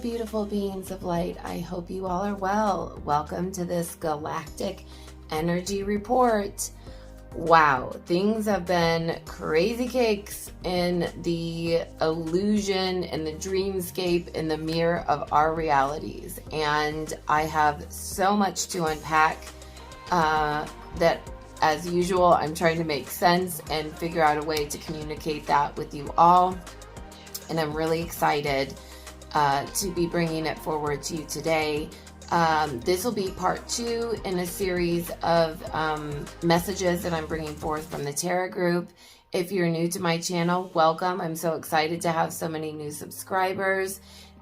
beautiful beings of light. I hope you all are well. Welcome to this galactic energy report. Wow, things have been crazy cakes in the illusion, in the dreamscape, in the mirror of our realities. And I have so much to unpack that, as usual, I'm trying to make sense and figure out a way to communicate that with you all. And I'm really excited to be bringing it forward to you today. This will be part 2 in a series of messages that I'm bringing forth from the Tarot group. If you're new to my channel, welcome. I'm so excited to have so many new subscribers.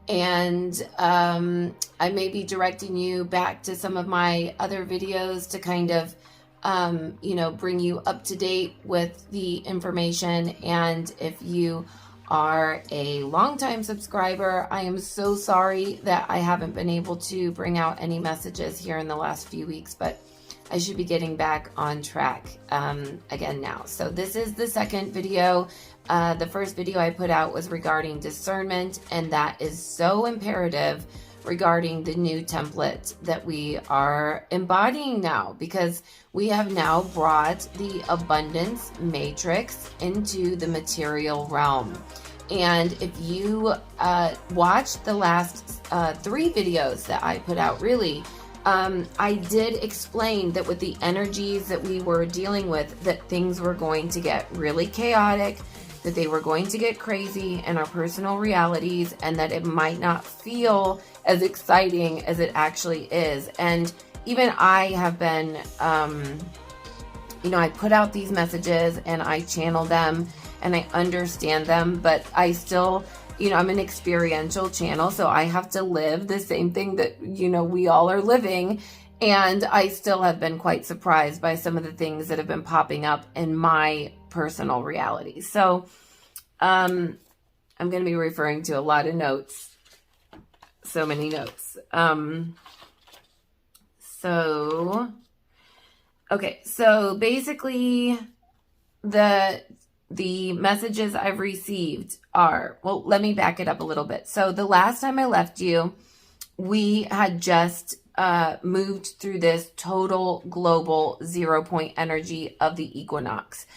And I may be directing you back to some of my other videos to kind of, bring you up to date with the information. And if you are a longtime subscriber, I am so sorry that I haven't been able to bring out any messages here in the last few weeks, but I should be getting back on track again now. So this is the second video. The first video I put out was regarding discernment, and that is so imperative regarding the new template that we are embodying now, because we have now brought the abundance matrix into the material realm. And if you watched the last 3 videos that I put out, really, I did explain that with the energies that we were dealing with, that things were going to get really chaotic, that they were going to get crazy in our personal realities, and that it might not feel as exciting as it actually is. And even I have been, I put out these messages and I channel them and I understand them, but I still, I'm an experiential channel, so I have to live the same thing that, we all are living. And I still have been quite surprised by some of the things that have been popping up in my personal reality. So I'm going to be referring to a lot of notes. So many notes. So basically the messages I've received are, well, let me back it up a little bit. So the last time I left you, we had just moved through this total global 0 point energy of the equinox.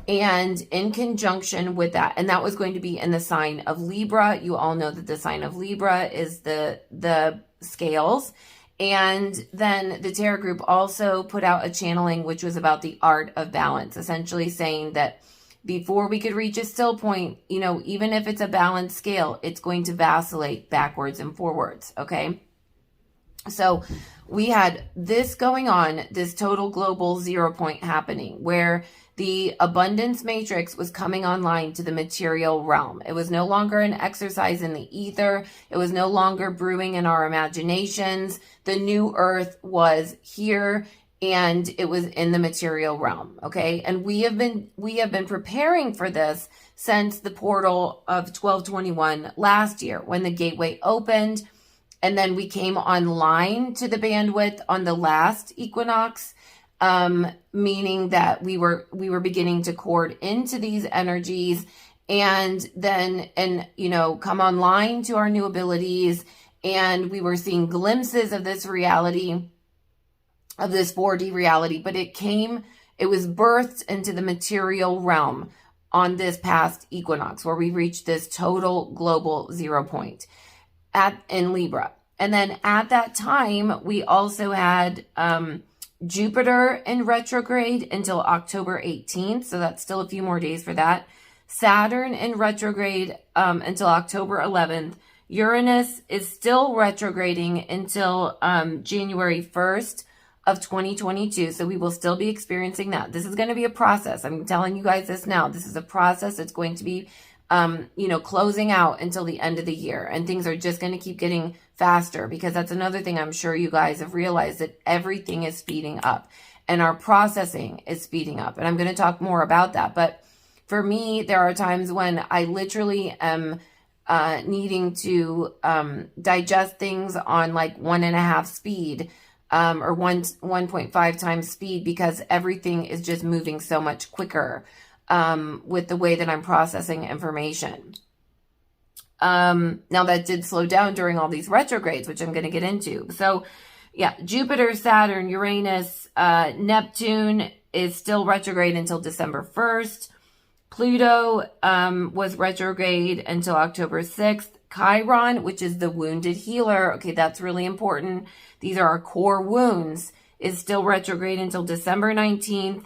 And in conjunction with that, and that was going to be in the sign of Libra. You all know that the sign of Libra is the scales. And then the Tarot group also put out a channeling, which was about the art of balance, essentially saying that before we could reach a still point, even if it's a balanced scale, it's going to vacillate backwards and forwards. Okay. So we had this going on, this total global 0 point happening, where the abundance matrix was coming online to the material realm. It was no longer an exercise in the ether. It was no longer brewing in our imaginations. The new earth was here, and it was in the material realm. Okay. And we have been preparing for this since the portal of 1221 last year, when the gateway opened. And then we came online to the bandwidth on the last equinox, meaning that we were beginning to cord into these energies and then, come online to our new abilities. And we were seeing glimpses of this reality, of this 4D reality, but it was birthed into the material realm on this past equinox, where we reached this total global 0 point in Libra. And then at that time, we also had Jupiter in retrograde until October 18th. So that's still a few more days for that. Saturn in retrograde until October 11th. Uranus is still retrograding until January 1st of 2022. So we will still be experiencing that. This is going to be a process. I'm telling you guys this now. This is a process. It's going to be closing out until the end of the year, and things are just going to keep getting faster, because that's another thing I'm sure you guys have realized, that everything is speeding up and our processing is speeding up. And I'm going to talk more about that. But for me, there are times when I literally am needing to digest things on like 1.5 speed, or 1.5 times speed, because everything is just moving so much quicker with the way that I'm processing information. Now that did slow down during all these retrogrades, which I'm going to get into. So yeah, Jupiter, Saturn, Uranus, Neptune is still retrograde until December 1st. Pluto was retrograde until October 6th. Chiron, which is the wounded healer, okay, that's really important. These are our core wounds, is still retrograde until December 19th.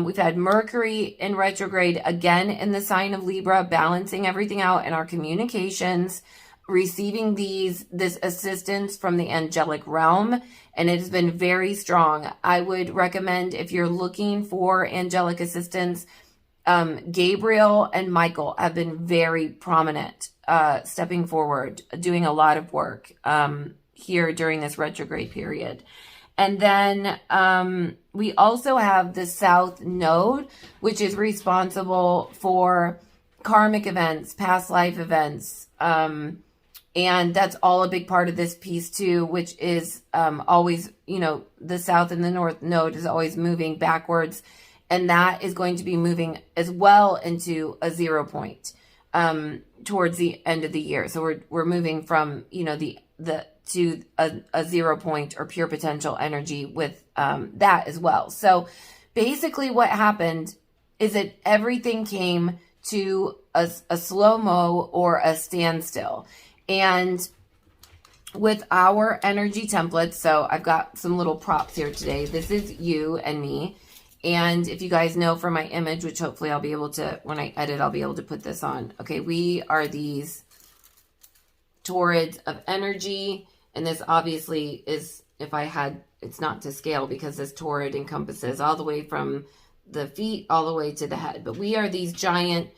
We've had Mercury in retrograde again in the sign of Libra, balancing everything out in our communications, receiving this assistance from the angelic realm, and it has been very strong. I would recommend, if you're looking for angelic assistance, Gabriel and Michael have been very prominent, stepping forward, doing a lot of work here during this retrograde period. And then we also have the South Node, which is responsible for karmic events, past life events. And that's all a big part of this piece too, which is always, the South and the North Node is always moving backwards. And that is going to be moving as well into a 0 point towards the end of the year. So we're moving from, to a 0 point or pure potential energy with that as well. So basically what happened is that everything came to a slow-mo or a standstill. And with our energy templates, so I've got some little props here today. This is you and me. And if you guys know from my image, which hopefully I'll be able to, when I edit, I'll be able to put this on. Okay, we are these torids of energy. And this obviously is, it's not to scale because this torid encompasses all the way from the feet all the way to the head. But we are these giant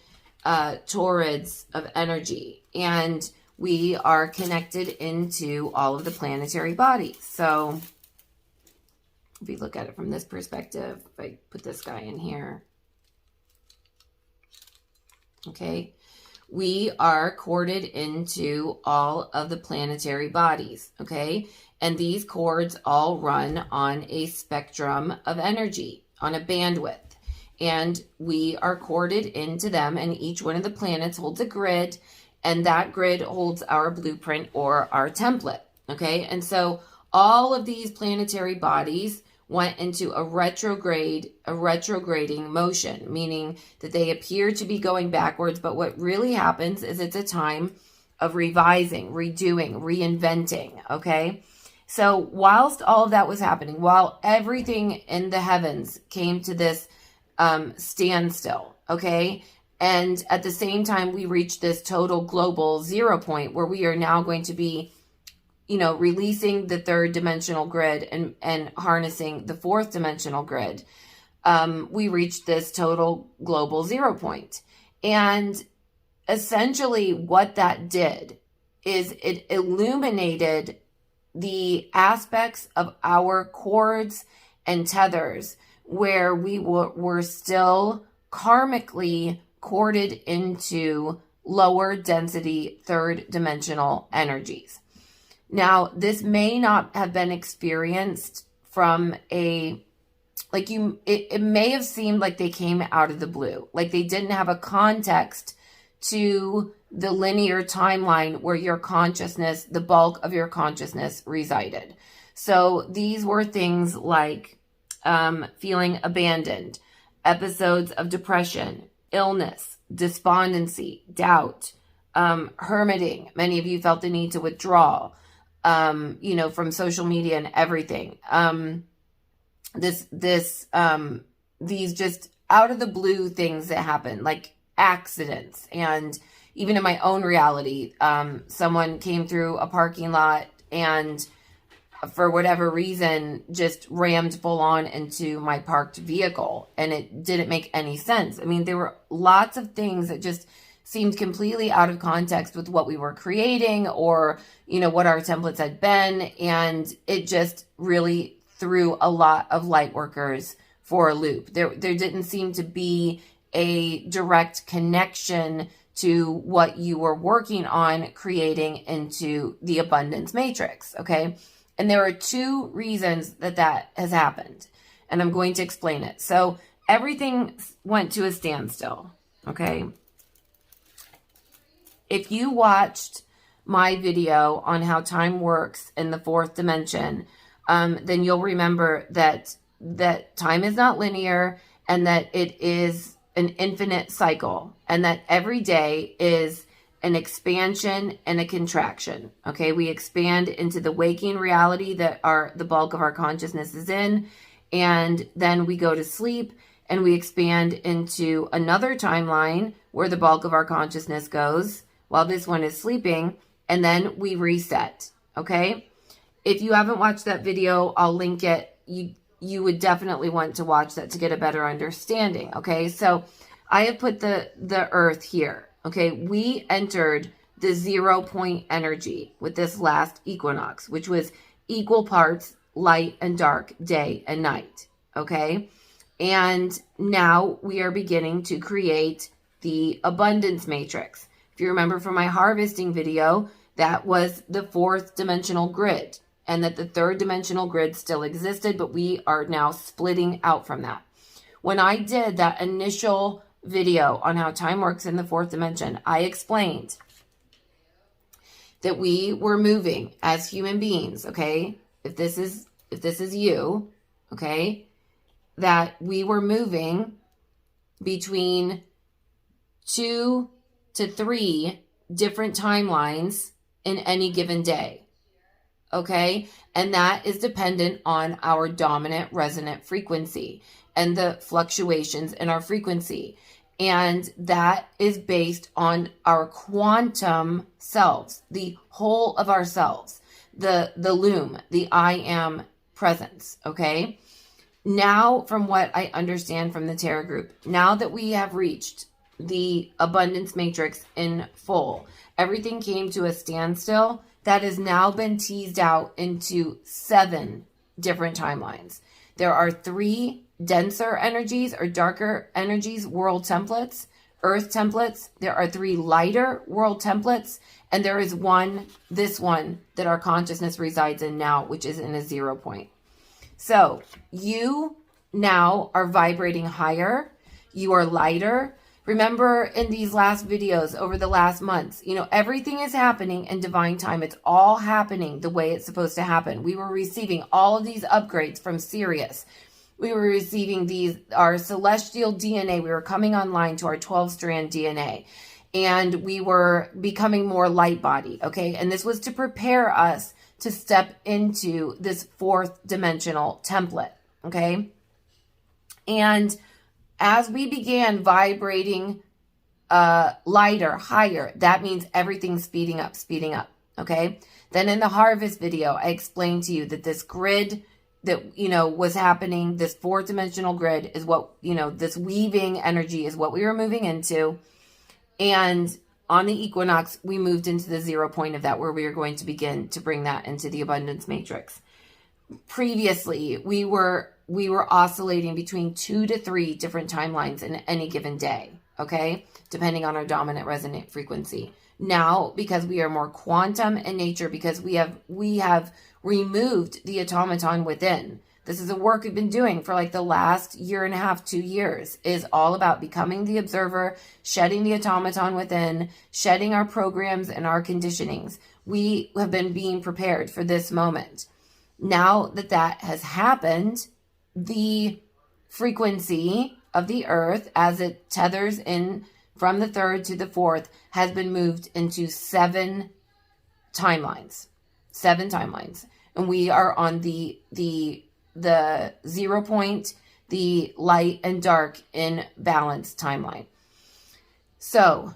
torids of energy. And we are connected into all of the planetary bodies. So if we look at it from this perspective, if I put this guy in here, okay, we are corded into all of the planetary bodies, okay? And these cords all run on a spectrum of energy, on a bandwidth. And we are corded into them, and each one of the planets holds a grid, and that grid holds our blueprint or our template, okay? And so all of these planetary bodies went into a retrograding motion, meaning that they appear to be going backwards, but what really happens is it's a time of revising, redoing, reinventing, okay? So whilst all of that was happening, while everything in the heavens came to this standstill, okay? And at the same time, we reached this total global 0 point where we are now going to be releasing the 3rd dimensional grid and harnessing the 4th dimensional grid. We reached this total global 0 point. And essentially what that did is it illuminated the aspects of our cords and tethers where we were still karmically corded into lower density 3rd dimensional energies. Now, this may not have been experienced from it may have seemed like they came out of the blue, like they didn't have a context to the linear timeline where your consciousness, the bulk of your consciousness resided. So these were things like feeling abandoned, episodes of depression, illness, despondency, doubt, hermiting. Many of you felt the need to withdraw. From social media and everything. These just out of the blue things that happen, like accidents. And even in my own reality, someone came through a parking lot and for whatever reason, just rammed full on into my parked vehicle. And it didn't make any sense. I mean, there were lots of things that just seemed completely out of context with what we were creating or, what our templates had been. And it just really threw a lot of light workers for a loop. There didn't seem to be a direct connection to what you were working on creating into the abundance matrix, okay? And there are 2 reasons that has happened, and I'm going to explain it. So everything went to a standstill, okay? if you watched my video on how time works in the fourth dimension, then you'll remember that time is not linear, and that it is an infinite cycle, and that every day is an expansion and a contraction. Okay, we expand into the waking reality that the bulk of our consciousness is in, and then we go to sleep and we expand into another timeline where the bulk of our consciousness goes while this one is sleeping, and then we reset. Okay, if you haven't watched that video, I'll link it. You would definitely want to watch that to get a better understanding. Okay, so I have put the earth here. Okay, we entered the 0 point energy with this last equinox, which was equal parts light and dark, day and night. Okay, and now we are beginning to create the abundance matrix. If you remember from my harvesting video, that was the fourth dimensional grid, and that the third dimensional grid still existed, but we are now splitting out from that. When I did that initial video on how time works in the fourth dimension, I explained that we were moving as human beings, okay? If this is you, okay, that we were moving between 2 to 3 different timelines in any given day. Okay, and that is dependent on our dominant resonant frequency and the fluctuations in our frequency. And that is based on our quantum selves, the whole of ourselves, the loom, the I am presence. Okay, now from what I understand from the Tarot group, now that we have reached the abundance matrix in full, everything came to a standstill. That has now been teased out into 7 different timelines. There are 3 denser energies or darker energies, world templates, earth templates. There are 3 lighter world templates. And there is this one that our consciousness resides in now, which is in a 0 point. So you now are vibrating higher. You are lighter. Remember in these last videos over the last months, everything is happening in divine time. It's all happening the way it's supposed to happen. We were receiving all of these upgrades from Sirius. We were receiving our celestial DNA. We were coming online to our 12-strand DNA. And we were becoming more light body, okay? And this was to prepare us to step into this fourth dimensional template, okay? And as we began vibrating lighter, higher, that means everything's speeding up, okay? Then in the harvest video, I explained to you that this grid that, was happening, this fourth dimensional grid is what, this weaving energy is what we were moving into. And on the equinox, we moved into the 0 point of that, where we are going to begin to bring that into the abundance matrix. Previously, we were oscillating between 2 to 3 different timelines in any given day, okay? Depending on our dominant resonant frequency. Now, because we are more quantum in nature, because we have removed the automaton within. This is the work we've been doing for like the last 1.5 to 2 years, is all about becoming the observer, shedding the automaton within, shedding our programs and our conditionings. We have been being prepared for this moment. Now that has happened, the frequency of the earth as it tethers in from the third to the fourth has been moved into 7 timelines. 7 timelines. And we are on the 0 point, the light and dark in balance timeline. So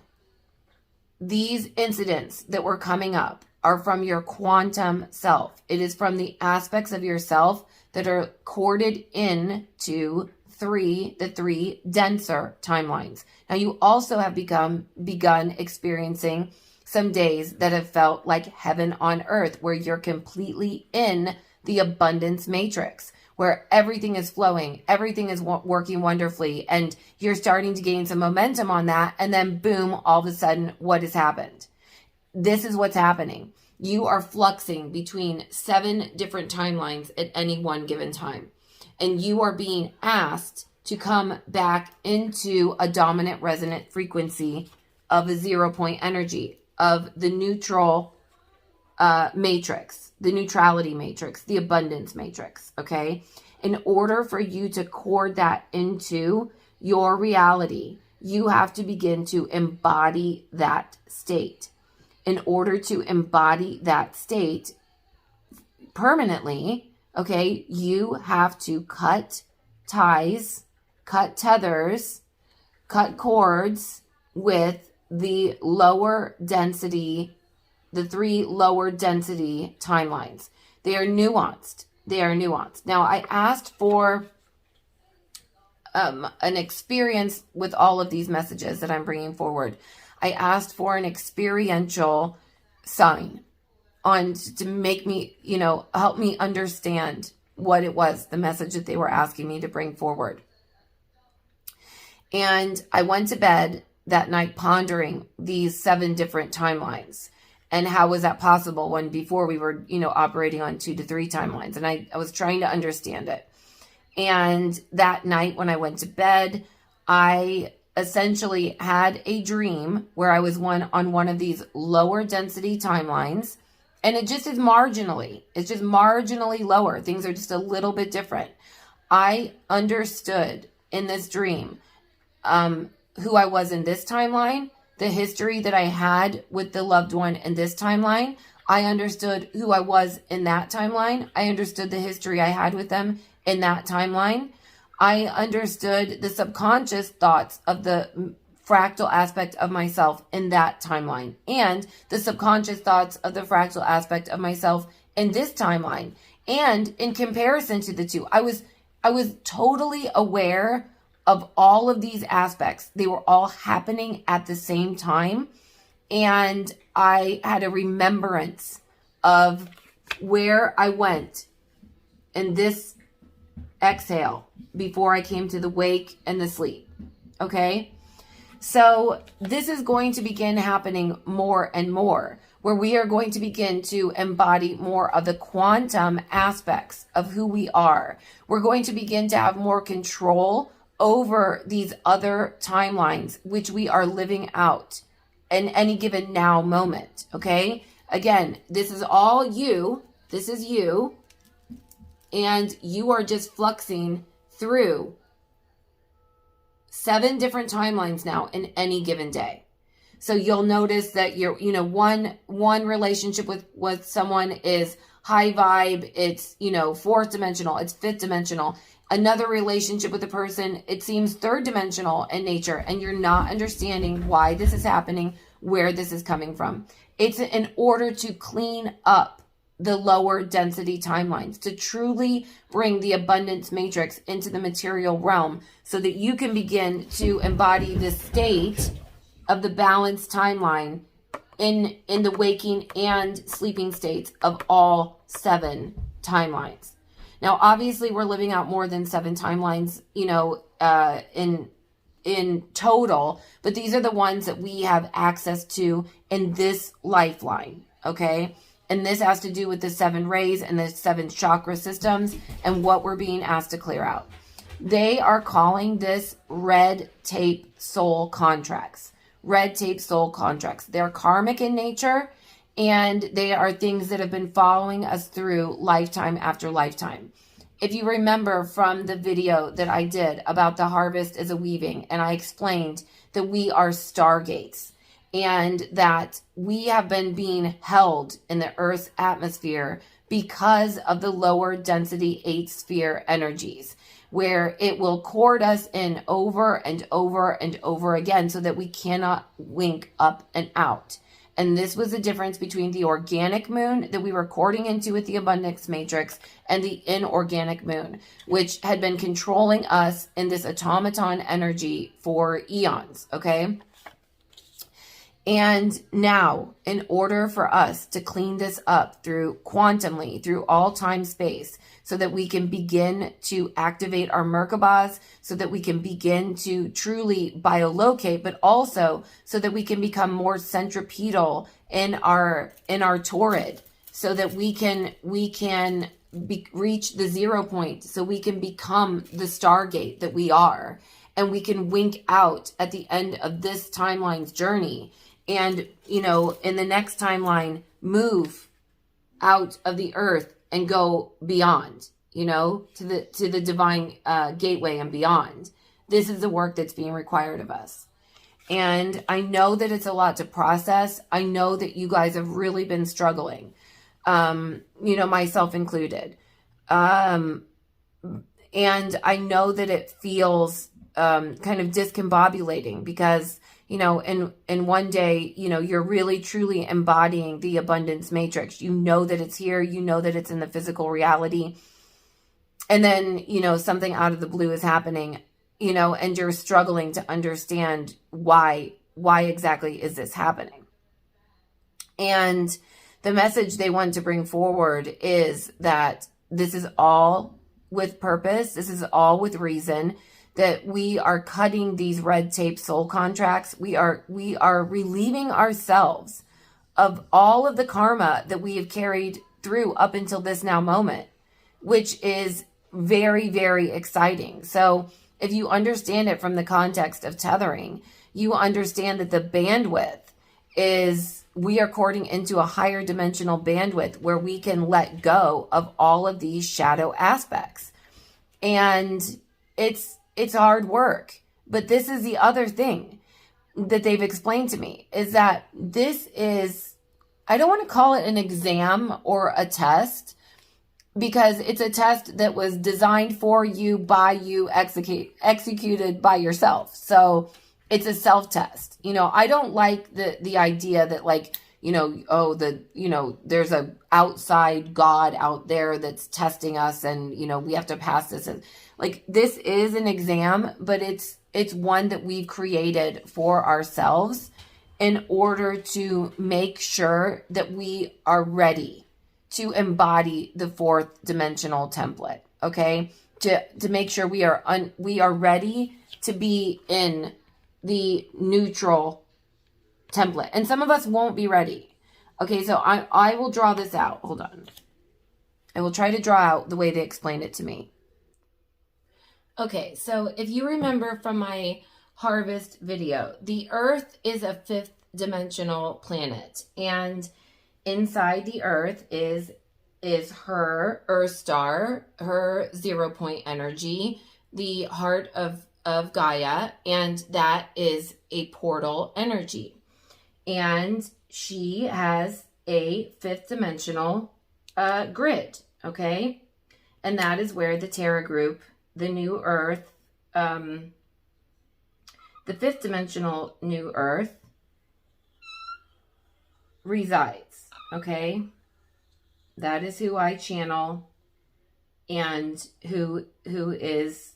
these incidents that were coming up are from your quantum self. It is from the aspects of yourself that are corded in to the 3 denser timelines. Now you also have begun experiencing some days that have felt like heaven on earth, where you're completely in the abundance matrix, where everything is flowing, everything is working wonderfully, and you're starting to gain some momentum on that, and then boom, all of a sudden, what has happened? This is what's happening. You are fluxing between 7 different timelines at any one given time. And you are being asked to come back into a dominant resonant frequency of a 0 point energy, of the neutral matrix, the neutrality matrix, the abundance matrix, okay? In order for you to cord that into your reality, you have to begin to embody that state. In order to embody that state permanently, okay, you have to cut ties, cut tethers, cut cords with the lower density, the 3 lower density timelines. They are nuanced. They are nuanced. Now, I asked for an experience with all of these messages that I'm bringing forward. I asked for an experiential sign on to make me, help me understand what it was, the message that they were asking me to bring forward. And I went to bed that night pondering these 7 different timelines. And how was that possible when before we were, operating on 2 to 3 timelines? And I was trying to understand it. And that night when I went to bed, I essentially had a dream where I was on one of these lower density timelines. And it just is marginally. It's just marginally lower. Things are just a little bit different. I understood in this dream who I was in this timeline, the history that I had with the loved one in this timeline. I understood who I was in that timeline. I understood the history I had with them in that timeline. I understood the subconscious thoughts of the fractal aspect of myself in that timeline, and the subconscious thoughts of the fractal aspect of myself in this timeline. And in comparison to the two, I was totally aware of all of these aspects. They were all happening at the same time. And I had a remembrance of where I went in this exhale before I came to the wake and the sleep. Okay? So this is going to begin happening more and more, where we are going to begin to embody more of the quantum aspects of who we are. We're going to begin to have more control over these other timelines, which we are living out in any given now moment. Okay? Again, this is all you. This is you. And you are just fluxing through 7 different timelines now in any given day. So you'll notice that you're, one relationship with someone is high vibe. It's, 4th dimensional. It's 5th dimensional. Another relationship with a person, it seems 3rd dimensional in nature, and you're not understanding why this is happening, where this is coming from. It's in order to clean up the lower density timelines, to truly bring the abundance matrix into the material realm so that you can begin to embody the state of the balanced timeline in the waking and sleeping states of all 7 timelines. Now, obviously, we're living out more than 7 timelines, in total, but these are the ones that we have access to in this lifeline, okay? And this has to do with the 7 rays and the 7 chakra systems and what we're being asked to clear out. They are calling this red tape soul contracts. Red tape soul contracts. They're karmic in nature, and they are things that have been following us through lifetime after lifetime. If you remember from the video that I did about the harvest as a weaving, and I explained that we are stargates and that we have been being held in the Earth's atmosphere because of the lower density 8th sphere energies, where it will cord us in over and over and over again so that we cannot wink up and out. And this was the difference between the organic moon that we were cording into with the abundance matrix and the inorganic moon, which had been controlling us in this automaton energy for eons, okay? And now, in order for us to clean this up through quantumly, through all time space, so that we can begin to activate our Merkabahs, so that we can begin to truly biolocate, but also so that we can become more centripetal in our torrid, so that we can reach the 0 point, so we can become the stargate that we are, and we can wink out at the end of this timeline's journey and, you know, in the next timeline, move out of the earth and go beyond, you know, to the divine gateway and beyond. This is the work that's being required of us. And I know that it's a lot to process. I know that you guys have really been struggling, you know, myself included. And I know that it feels kind of discombobulating because, you know, in one day, you know, you're really truly embodying the abundance matrix. You know that it's here. You know that it's in the physical reality. And then, you know, something out of the blue is happening, you know, and you're struggling to understand why exactly is this happening. And the message they want to bring forward is that this is all with purpose. This is all with reason, that we are cutting these red tape soul contracts. We are relieving ourselves of all of the karma that we have carried through up until this now moment, which is very, very exciting. So if you understand it from the context of tethering, you understand that the bandwidth is, we are courting into a higher dimensional bandwidth where we can let go of all of these shadow aspects. And it's hard work. But this is the other thing that they've explained to me, is that this is, I don't want to call it an exam or a test, because it's a test that was designed for you, by you, executed by yourself. So it's a self-test. You know, I don't like the idea that, like, you know, there's a outside God out there that's testing us and, you know, we have to pass this. And like, this is an exam, but it's one that we've created for ourselves in order to make sure that we are ready to embody the fourth dimensional template. Okay. To make sure we are ready to be in the neutral template. And some of us won't be ready. Okay, so I will draw this out. Hold on. I will try to draw out the way they explained it to me. Okay, so if you remember from my harvest video, the Earth is a fifth dimensional planet. And inside the Earth is her Earth star, her 0 point energy, the heart of Gaia, and that is a portal energy. And she has a fifth dimensional grid, okay? And that is where the Terra group, the New Earth, the fifth dimensional New Earth resides, okay? That is who I channel and who is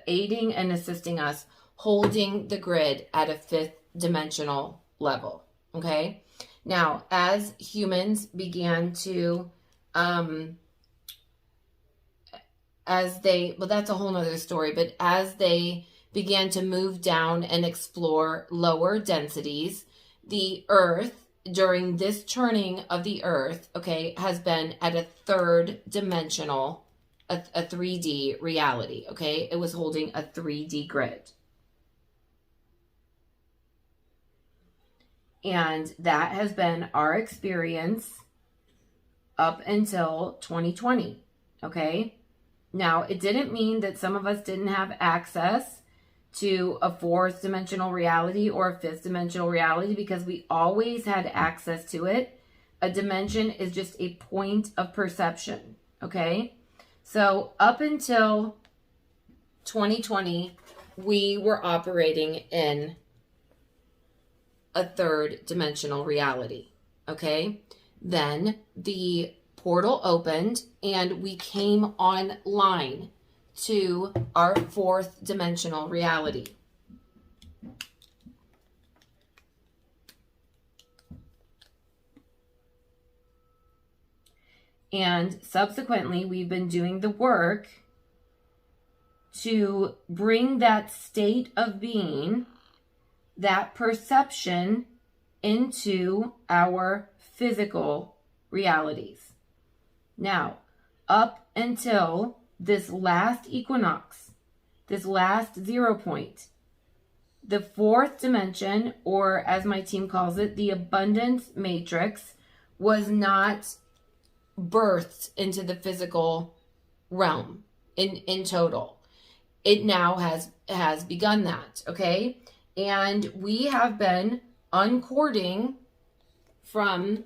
aiding and assisting us, holding the grid at a fifth dimensional level. Okay. Now, as humans began to, that's a whole nother story, but as they began to move down and explore lower densities, the Earth, during this turning of the Earth, okay, has been at a third dimensional, a 3D reality. Okay. It was holding a 3D grid. And that has been our experience up until 2020, okay? Now, it didn't mean that some of us didn't have access to a fourth dimensional reality or a fifth dimensional reality, because we always had access to it. A dimension is just a point of perception, okay? So up until 2020, we were operating in a third dimensional reality. Okay. Then the portal opened and we came online to our fourth dimensional reality. And subsequently, we've been doing the work to bring that state of being, that perception, into our physical realities. Now, up until this last equinox, this last 0 point, the fourth dimension, or as my team calls it, the abundance matrix, was not birthed into the physical realm in total. It now has begun that, okay? And we have been uncording from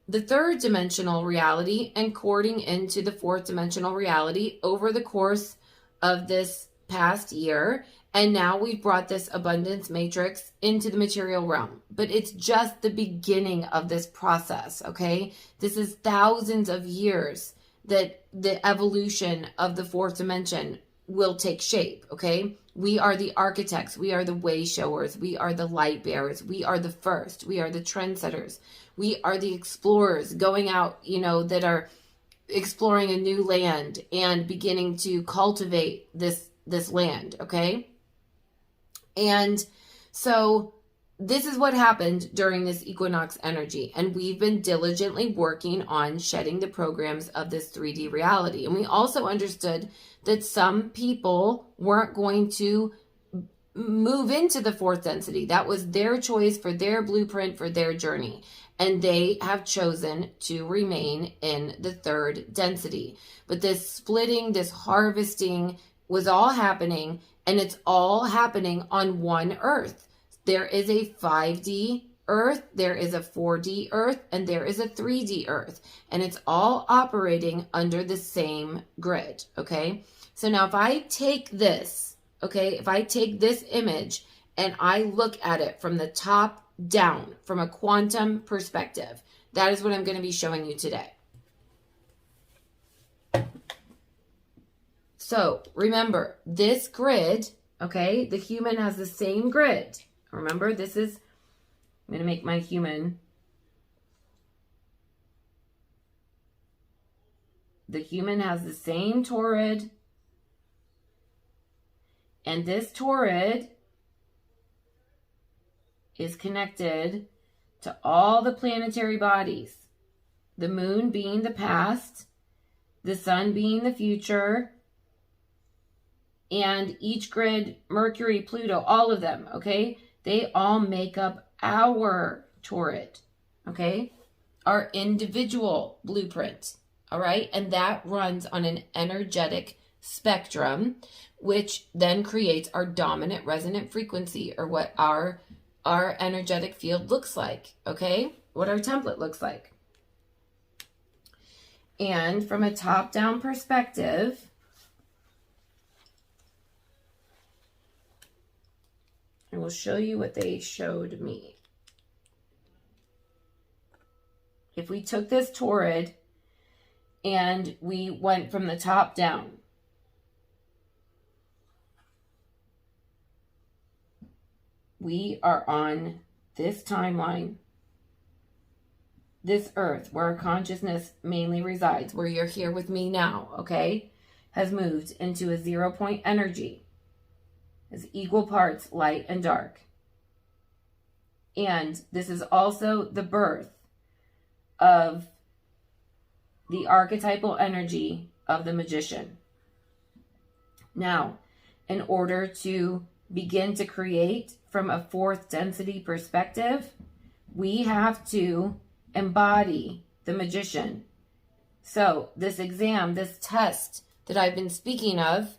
the third dimensional reality and cording into the fourth dimensional reality over the course of this past year. And now we've brought this abundance matrix into the material realm. But it's just the beginning of this process, okay? This is thousands of years that the evolution of the fourth dimension will take shape, okay? We are the architects. We are the way showers. We are the light bearers. We are the first. We are the trendsetters. We are the explorers going out, that are exploring a new land and beginning to cultivate this land, okay? And so this is what happened during this equinox energy. And we've been diligently working on shedding the programs of this 3D reality. And we also understood that some people weren't going to move into the fourth density. That was their choice for their blueprint for their journey. And they have chosen to remain in the third density. But this splitting, this harvesting was all happening, and it's all happening on one Earth. There is a 5D Earth, there is a 4D Earth, and there is a 3D Earth. And it's all operating under the same grid, okay? So now if I take this, okay, if I take this image and I look at it from the top down, from a quantum perspective, that is what I'm going to be showing you today. So remember, this grid, okay, the human has the same grid. Remember, I'm going to make my human. The human has the same torrid. And this torrid is connected to all the planetary bodies. The moon being the past, the sun being the future, and each grid, Mercury, Pluto, all of them, okay? They all make up our torrid, okay? Our individual blueprint, all right? And that runs on an energetic spectrum, which then creates our dominant resonant frequency, or what our energetic field looks like, okay? What our template looks like. And from a top-down perspective, I will show you what they showed me. If we took this torrid and we went from the top down, we are on this timeline, this earth, where our consciousness mainly resides, where you're here with me now, okay, has moved into a 0-point energy. Is equal parts light and dark. And this is also the birth of the archetypal energy of the magician. Now, in order to begin to create from a fourth density perspective, we have to embody the magician. So this exam, this test that I've been speaking of,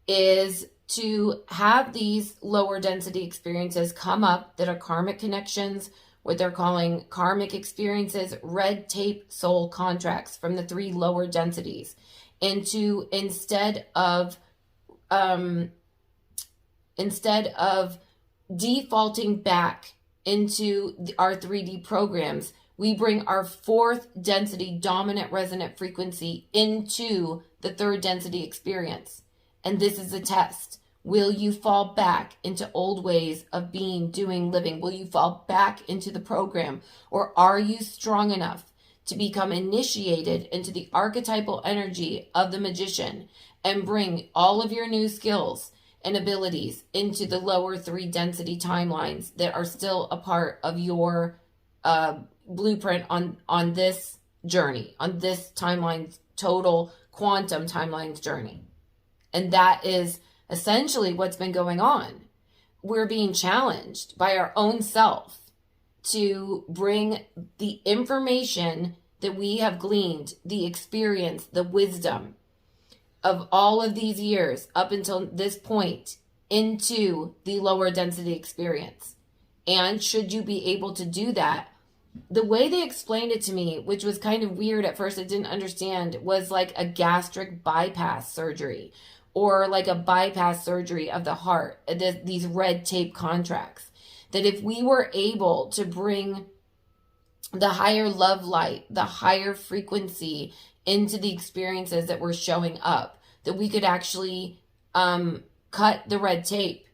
is to have these lower density experiences come up that are karmic connections, what they're calling karmic experiences, red tape soul contracts from the 3 lower densities, into instead of defaulting back into our 3D programs, we bring our fourth density dominant resonant frequency into the third density experience. And this is a test. Will you fall back into old ways of being, doing, living? Will you fall back into the program? Or are you strong enough to become initiated into the archetypal energy of the magician and bring all of your new skills and abilities into the lower 3 density timelines that are still a part of your blueprint on this journey, on this timeline, total quantum timelines journey? And that is essentially what's been going on. We're being challenged by our own self to bring the information that we have gleaned, the experience, the wisdom of all of these years up until this point into the lower density experience. And should you be able to do that, the way they explained it to me, which was kind of weird at first, I didn't understand, was like a gastric bypass surgery or like a bypass surgery of the heart, these red tape contracts. That if we were able to bring the higher love light, the higher frequency into the experiences that were showing up, that we could actually cut the red tape,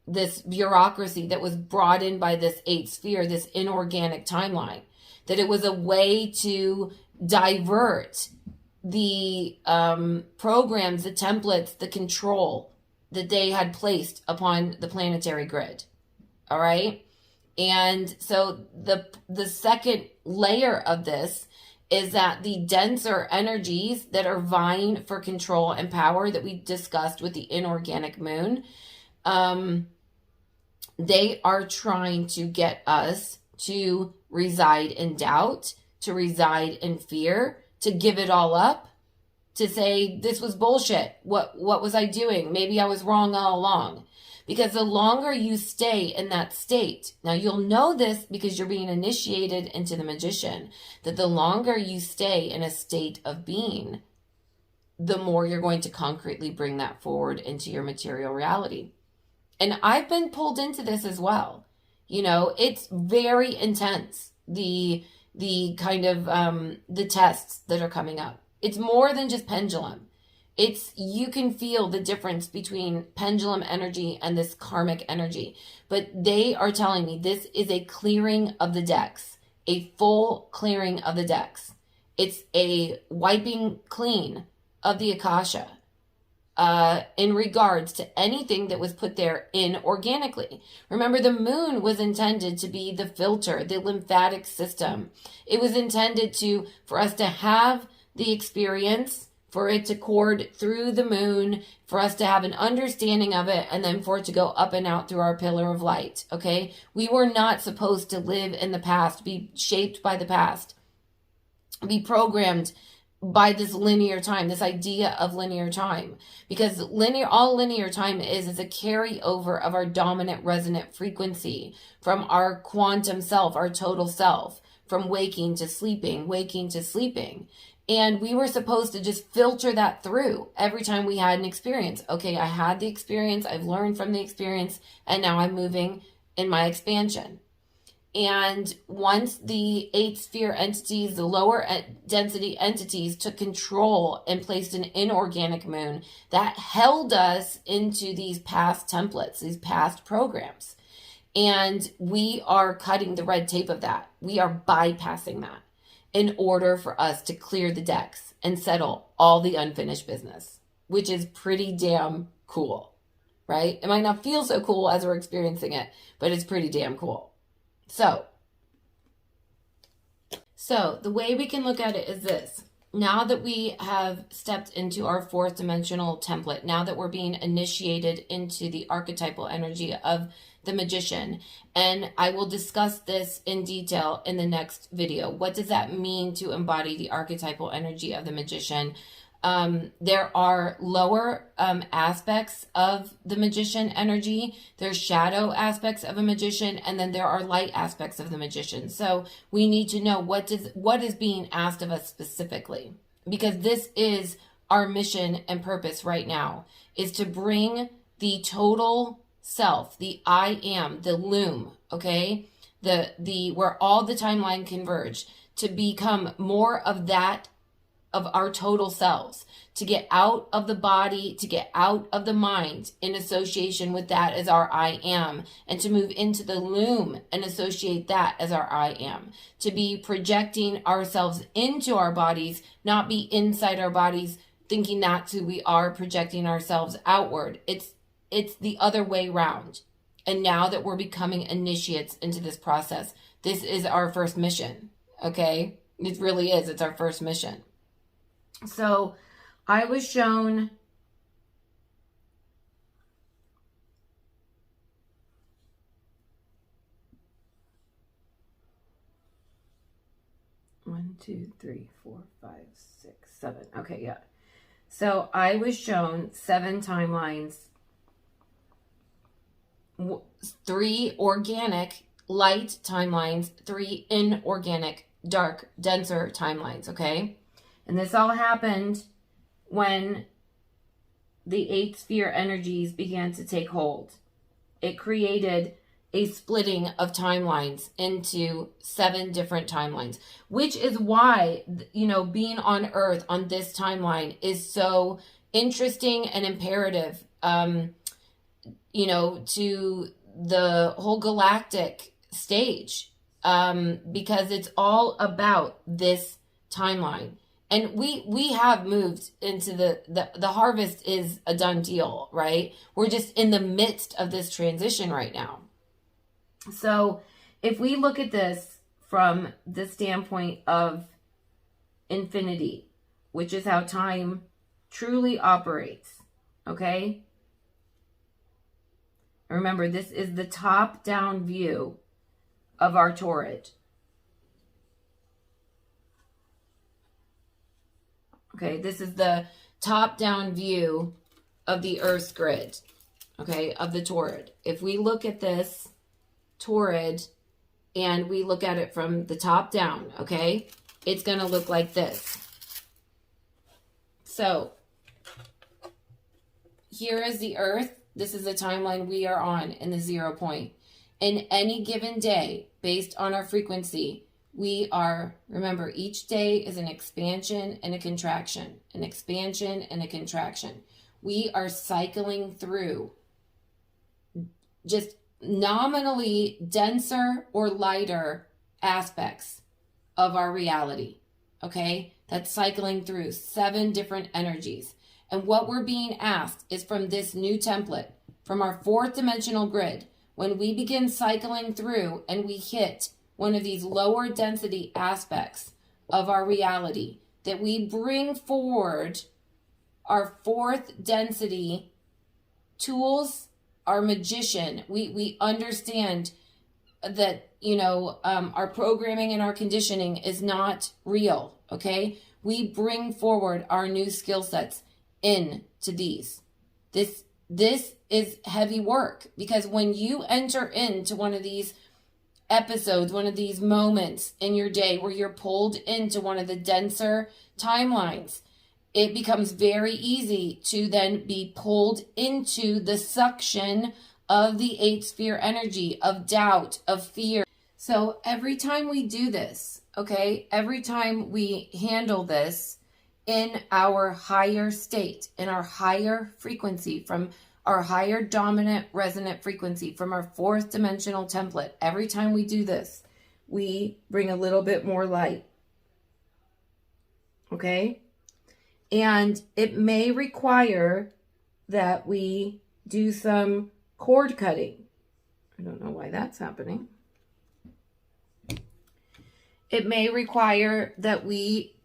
this bureaucracy that was brought in by this eighth sphere, this inorganic timeline, that it was a way to divert the programs, the templates, the control that they had placed upon the planetary grid. All right. And so the second layer of this is that the denser energies that are vying for control and power that we discussed with the inorganic moon, they are trying to get us to reside in doubt, to reside in fear, to give it all up, to say, this was bullshit. What was I doing? Maybe I was wrong all along. Because the longer you stay in that state, now you'll know this because you're being initiated into the magician, that the longer you stay in a state of being, the more you're going to concretely bring that forward into your material reality. And I've been pulled into this as well. You know, it's very intense, the kind of the tests that are coming up. It's more than just pendulum. You can feel the difference between pendulum energy and this karmic energy. But they are telling me this is a clearing of the decks, a full clearing of the decks. It's a wiping clean of the Akasha in regards to anything that was put there inorganically. Remember, the moon was intended to be the filter, the lymphatic system. It was intended for us to have the experience, for it to cord through the moon, for us to have an understanding of it, and then for it to go up and out through our pillar of light, okay? We were not supposed to live in the past, be shaped by the past, be programmed by this linear time, this idea of linear time. Because all linear time is a carryover of our dominant resonant frequency from our quantum self, our total self, from waking to sleeping, waking to sleeping. And we were supposed to just filter that through every time we had an experience. Okay, I had the experience, I've learned from the experience, and now I'm moving in my expansion. And once the eighth sphere entities, the lower density entities, took control and placed an inorganic moon, that held us into these past templates, these past programs. And we are cutting the red tape of that. We are bypassing that in order for us to clear the decks and settle all the unfinished business, which is pretty damn cool, right? It might not feel so cool as we're experiencing it, but it's pretty damn cool. So the way we can look at it is this. Now that we have stepped into our fourth dimensional template, now that we're being initiated into the archetypal energy of the magician, and I will discuss this in detail in the next video. What does that mean to embody the archetypal energy of the magician? There are lower aspects of the magician energy. There's shadow aspects of a magician, and then there are light aspects of the magician. So we need to know what is being asked of us specifically, because this is our mission and purpose right now, is to bring the total self, the I am, the loom, okay? The where all the timeline converge, to become more of that, of our total selves, to get out of the body, to get out of the mind in association with that as our I am, and to move into the loom and associate that as our I am, to be projecting ourselves into our bodies, not be inside our bodies thinking that's who we are, projecting ourselves outward. It's the other way round. And now that we're becoming initiates into this process, this is our first mission, okay? It really is. It's our first mission. So I was shown 1, 2, 3, 4, 5, 6, 7. Okay, yeah. So I was shown 7 timelines, 3 organic light timelines, 3 inorganic dark denser timelines, okay? And this all happened when the 8 sphere energies began to take hold. It created a splitting of timelines into 7 different timelines, which is why, you know, being on Earth on this timeline is so interesting and imperative, you know, to the whole galactic stage, because it's all about this timeline. And we have moved into the harvest is a done deal, right? We're just in the midst of this transition right now. So if we look at this from the standpoint of infinity, which is how time truly operates, okay? Remember, this is the top-down view of our torrid. Okay, this is the top-down view of the Earth's grid, okay, of the torrid. If we look at this torrid and we look at it from the top down, okay, it's going to look like this. So here is the Earth. This is the timeline we are on in the 0 point. In any given day, based on our frequency, we are, remember, each day is an expansion and a contraction, an expansion and a contraction. We are cycling through just nominally denser or lighter aspects of our reality, okay? That's cycling through 7 different energies. And what we're being asked is from this new template, from our 4th dimensional grid, when we begin cycling through and we hit one of these lower density aspects of our reality, that we bring forward our 4th density tools, our magician. We understand that, you know, our programming and our conditioning is not real, okay? We bring forward our new skill sets into these. This is heavy work, because when you enter into one of these episodes, one of these moments in your day where you're pulled into one of the denser timelines, it becomes very easy to then be pulled into the suction of the 8 sphere energy of doubt, of fear. So every time we do this, okay, every time we handle this in our higher state, in our higher frequency, from our higher dominant resonant frequency, from our 4th dimensional template, every time we do this, we bring a little bit more light, okay? And it may require that we do some cord cutting. I don't know why that's happening. It may require that we,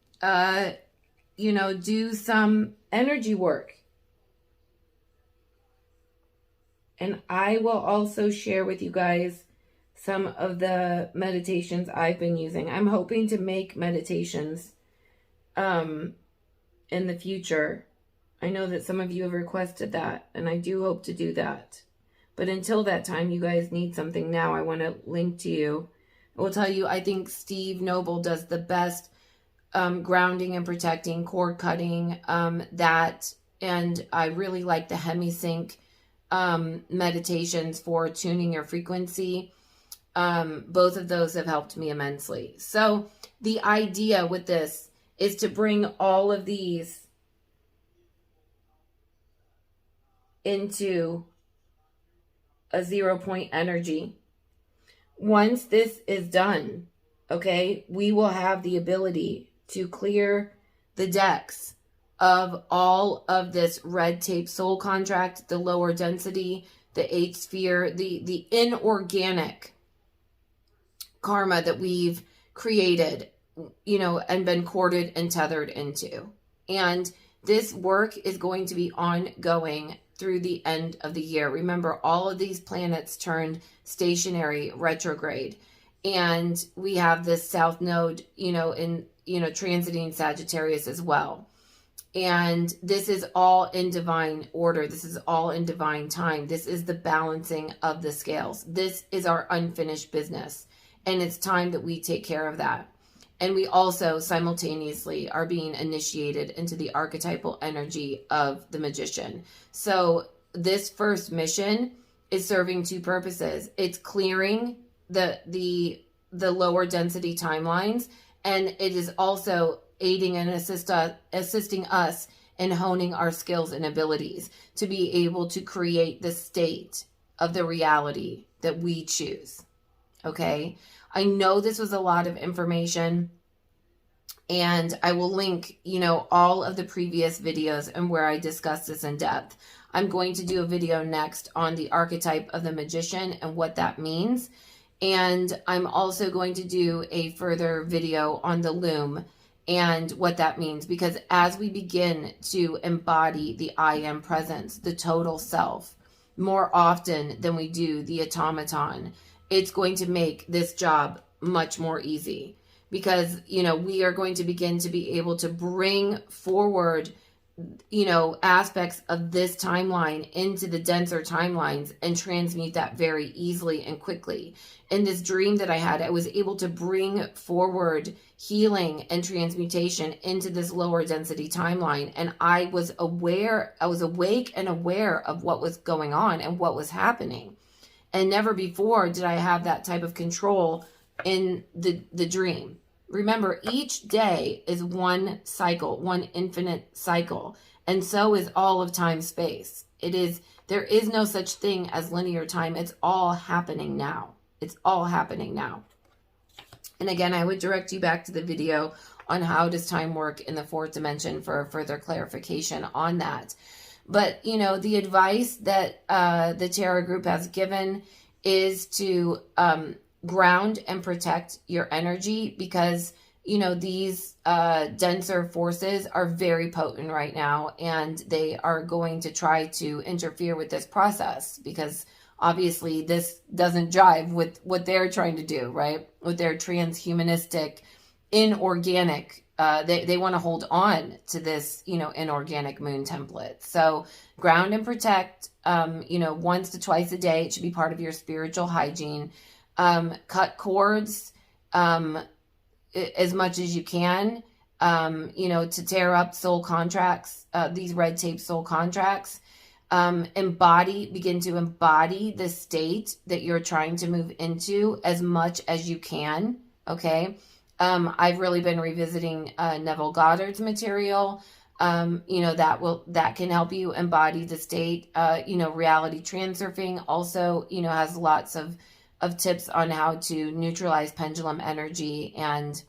you know, do some energy work. And I will also share with you guys some of the meditations I've been using. I'm hoping to make meditations in the future. I know that some of you have requested that, and I do hope to do that. But until that time, you guys need something now. I want to link to you. I will tell you, I think Steve Noble does the best grounding and protecting, cord cutting, and I really like the HemiSync meditations for tuning your frequency. Both of those have helped me immensely. So the idea with this is to bring all of these into a 0 point energy. Once this is done, okay, we will have the ability to clear the decks of all of this red tape soul contract, the lower density, the 8 sphere, the inorganic karma that we've created, you know, and been corded and tethered into. And this work is going to be ongoing through the end of the year. Remember, all of these planets turned stationary, retrograde. And we have this south node, transiting Sagittarius as well. And this is all in divine order. This is all in divine time. This is the balancing of the scales. This is our unfinished business. And it's time that we take care of that. And we also simultaneously are being initiated into the archetypal energy of the magician. So this first mission is serving two purposes. It's clearing the lower density timelines, and it is also aiding and assisting us in honing our skills and abilities to be able to create the state of the reality that we choose. Okay, I know this was a lot of information, and I will link, all of the previous videos and where I discuss this in depth. I'm going to do a video next on the archetype of the magician and what that means. And I'm also going to do a further video on the loom and what that means, because as we begin to embody the I am presence, the total self, more often than we do the automaton, it's going to make this job much more easy, because, we are going to begin to be able to bring forward, aspects of this timeline into the denser timelines and transmute that very easily and quickly. In this dream that I had, I was able to bring forward healing and transmutation into this lower density timeline. And I was awake and aware of what was going on and what was happening. And never before did I have that type of control in the dream. Remember, each day is one cycle, one infinite cycle. And so is all of time space. There is no such thing as linear time. It's all happening now. It's all happening now. And again, I would direct you back to the video on how does time work in the fourth dimension for further clarification on that. But, the advice that the Tarot group has given is to ground and protect your energy, because these denser forces are very potent right now, and they are going to try to interfere with this process, because obviously this doesn't jive with what they're trying to do, right? With their transhumanistic, inorganic, they want to hold on to this, inorganic moon template. So ground and protect, once to twice a day. It should be part of your spiritual hygiene. Cut cords as much as you can, to tear up soul contracts, these red tape soul contracts. Begin to embody the state that you're trying to move into as much as you can. Okay. I've really been revisiting Neville Goddard's material. That can help you embody the state. Reality transurfing also, has lots of tips on how to neutralize pendulum energy and,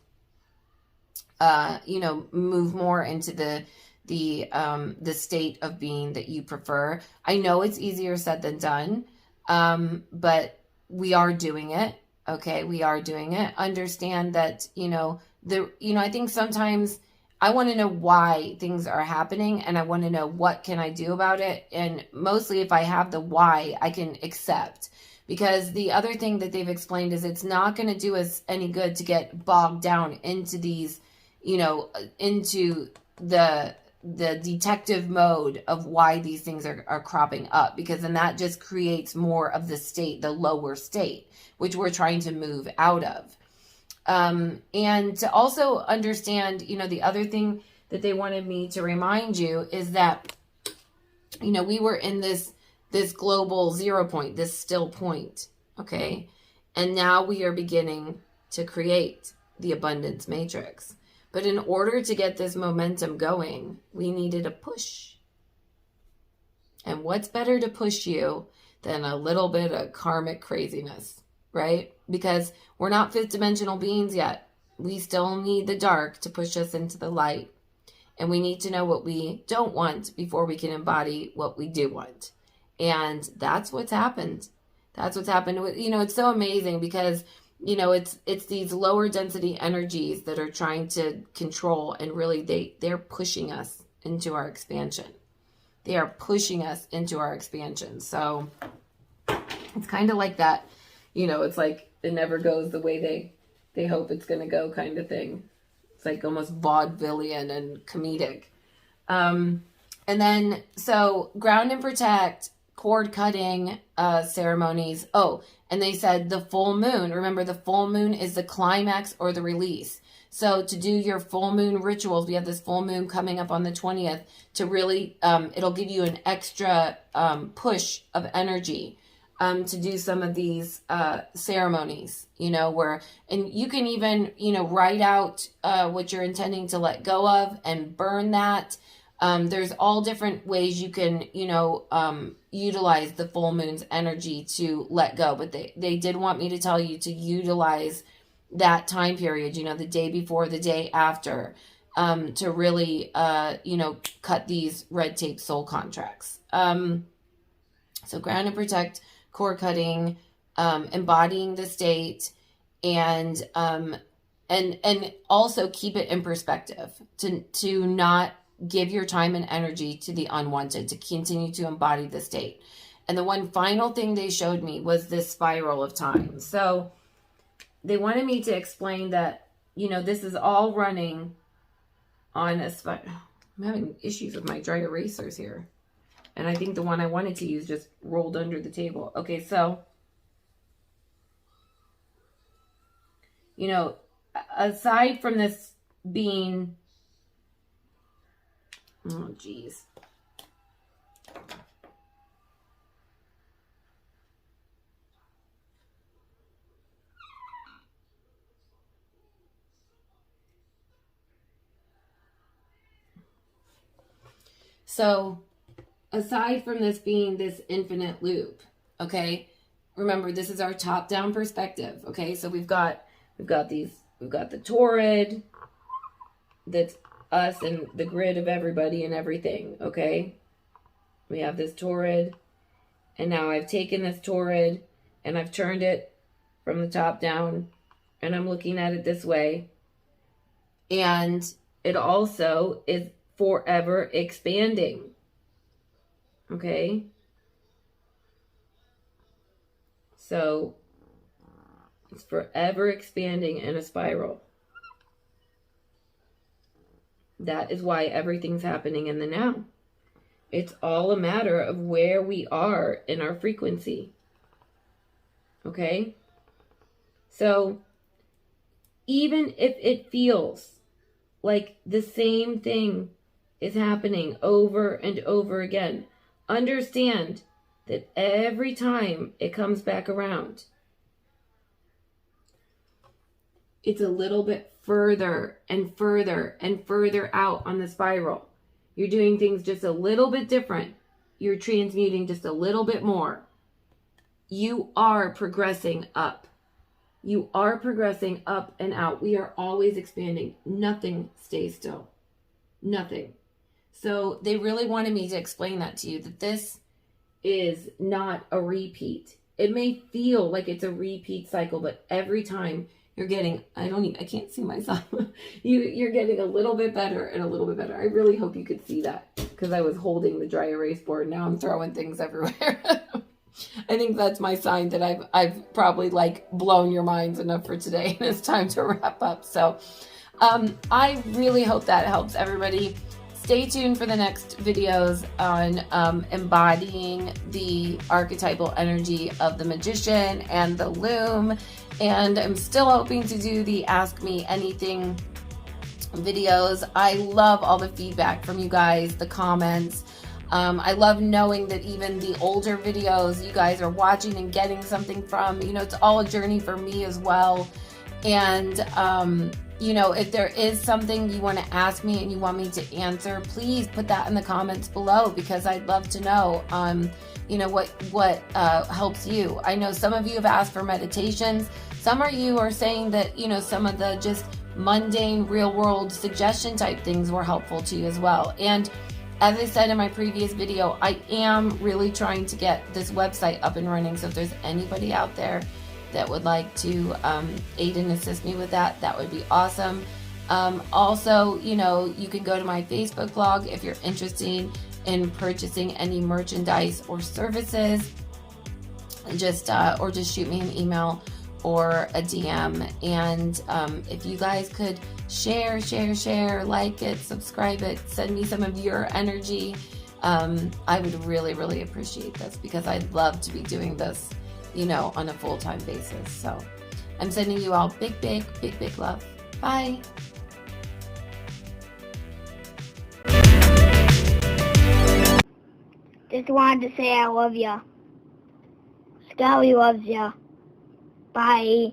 move more into the state of being that you prefer. I know it's easier said than done, but we are doing it. Okay, we are doing it. Understand that, I think sometimes I want to know why things are happening, and I want to know what can I do about it. And mostly if I have the why, I can accept. Because the other thing that they've explained is it's not going to do us any good to get bogged down into these, into the detective mode of why these things are cropping up, because then that just creates more of the state, the lower state, which we're trying to move out of. And to also understand, the other thing that they wanted me to remind you is that, we were in this global 0 point, this still point, okay? And now we are beginning to create the abundance matrix. But in order to get this momentum going, we needed a push. And what's better to push you than a little bit of karmic craziness, right? Because we're not fifth dimensional beings yet. We still need the dark to push us into the light. And we need to know what we don't want before we can embody what we do want. And that's what's happened. That's what's happened with, it's so amazing because, it's these lower density energies that are trying to control, and really they're pushing us into our expansion. They are pushing us into our expansion. So it's kind of like that, you know, it's like it never goes the way they hope it's going to go kind of thing. It's like almost vaudevillian and comedic. And then, so ground and protect, cord cutting ceremonies. Oh, and they said the full moon. Remember, the full moon is the climax or the release. So to do your full moon rituals, we have this full moon coming up on the 20th to really, it'll give you an extra push of energy to do some of these ceremonies, you know, where, and you can even, you know, write out what you're intending to let go of and burn that. There's all different ways you can, you know, utilize the full moon's energy to let go. But they did want me to tell you to utilize that time period, you know, the day before, the day after, to really, you know, cut these red tape soul contracts. So ground and protect, cord cutting, embodying the state, and also keep it in perspective to not give your time and energy to the unwanted, to continue to embody the state. And the one final thing they showed me was this spiral of time. So they wanted me to explain that, you know, this is all running on a spiral. I'm having issues with my dry erasers here. And I think the one I wanted to use just rolled under the table. Okay, so, you know, aside from this being, oh, geez. So, aside from this being this infinite loop, okay, remember this is our top-down perspective, okay? So we've got the torrid, that's us and the grid of everybody and everything, okay? We have this torrid, and now I've taken this torrid and I've turned it from the top down, and I'm looking at it this way, and it also is forever expanding. Okay? So it's forever expanding in a spiral. That is why everything's happening in the now. It's all a matter of where we are in our frequency. Okay? So even if it feels like the same thing is happening over and over again, understand that every time it comes back around, it's a little bit further and further and further out on the spiral. You're doing things just a little bit different. You're transmuting just a little bit more. You are progressing up. You are progressing up and out. We are always expanding. Nothing stays still. Nothing. So they really wanted me to explain that to you, that this is not a repeat. It may feel like it's a repeat cycle, but every time you're getting, I can't see myself. You're getting a little bit better and a little bit better. I really hope you could see that, because I was holding the dry erase board. Now I'm throwing things everywhere. I think that's my sign that I've probably like blown your minds enough for today, and it's time to wrap up. So I really hope that helps everybody. Stay tuned for the next videos on embodying the archetypal energy of the magician and the loom. And I'm still hoping to do the Ask Me Anything videos. I love all the feedback from you guys, the comments. I love knowing that even the older videos you guys are watching and getting something from. You know, it's all a journey for me as well. And you know, if there is something you want to ask me and you want me to answer, please put that in the comments below, because I'd love to know, you know, what helps you. I know some of you have asked for meditations. Some of you are saying that, you know, some of the just mundane real world suggestion type things were helpful to you as well. And as I said in my previous video, I am really trying to get this website up and running. So if there's anybody out there that would like to aid and assist me with that, that would be awesome. Also, you know, you can go to my Facebook blog if you're interested in purchasing any merchandise or services. just or just shoot me an email or a DM. And if you guys could share, like it, subscribe it, send me some of your energy, I would really appreciate this, because I'd love to be doing this, on a full-time basis. So I'm sending you all big love. Bye. Just wanted to say I love ya. Scully loves ya. Bye.